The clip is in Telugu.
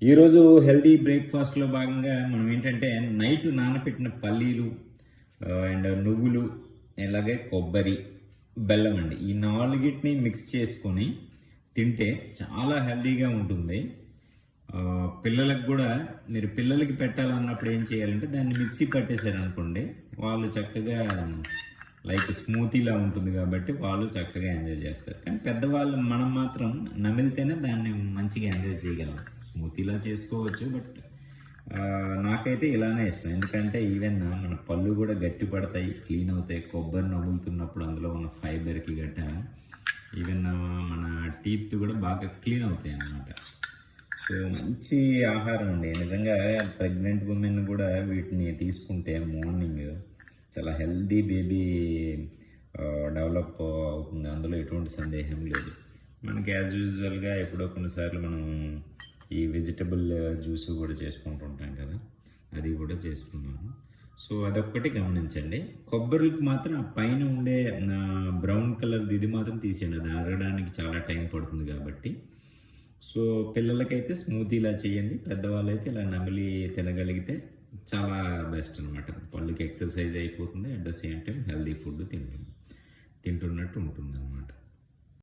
ఈరోజు హెల్తీ బ్రేక్ఫాస్ట్లో భాగంగా మనం ఏంటంటే నైట్ నానబెట్టిన పల్లీలు అండ్ నువ్వులు అలాగే కొబ్బరి బెల్లం అండి ఈ నాలుగిటిని మిక్స్ చేసుకొని తింటే చాలా హెల్తీగా ఉంటుంది. పిల్లలకు కూడా మీరు పిల్లలకి పెట్టాలన్నప్పుడు ఏం చేయాలంటే దాన్ని మిక్సీ పట్టేశారనుకోండి, వాళ్ళు చక్కగా లైక్ స్మూతీలా ఉంటుంది కాబట్టి వాళ్ళు చక్కగా ఎంజాయ్ చేస్తారు. కానీ పెద్దవాళ్ళు మనం మాత్రం నమిలితేనే దాన్ని మంచిగా ఎంజాయ్ చేయగలం. స్మూతీలా చేసుకోవచ్చు, బట్ నాకైతే ఇలానే ఇష్టం. ఎందుకంటే ఈవెన్ మన పళ్ళు కూడా గట్టి పడతాయి, క్లీన్ అవుతాయి. కొబ్బరి నములుతున్నప్పుడు అందులో ఉన్న ఫైబర్కి గట్ట ఈవెన్ మన టీత్ కూడా బాగా క్లీన్ అవుతాయి అన్నమాట. సో మంచి ఆహారం అండి నిజంగా. ప్రెగ్నెంట్ ఉమెన్ కూడా వీటిని తీసుకుంటే మార్నింగ్ చాలా హెల్దీ బేబీ డెవలప్ అవుతుంది, అందులో ఎటువంటి సందేహం లేదు. మనకి యాజ్ యూజువల్గా ఎప్పుడో కొన్నిసార్లు మనం ఈ వెజిటబుల్ జ్యూస్ కూడా చేసుకుంటూ ఉంటాం కదా, అది కూడా చేసుకున్నాము. సో అదొక్కటి గమనించండి. కొబ్బరికి మాత్రం ఆ పైన ఉండే బ్రౌన్ కలర్ ఇది మాత్రం తీసేయండి, అది అరగడానికి చాలా టైం పడుతుంది కాబట్టి. సో పిల్లలకైతే స్మూతీలా చేయండి, పెద్దవాళ్ళైతే ఇలా నమిలి తినగలిగితే చాలా బెస్ట్ అనమాట. పళ్ళకి ఎక్సర్సైజ్ అయిపోతుంది, at the same time healthy food తింటున్నట్టు ఉంటుంది అనమాట.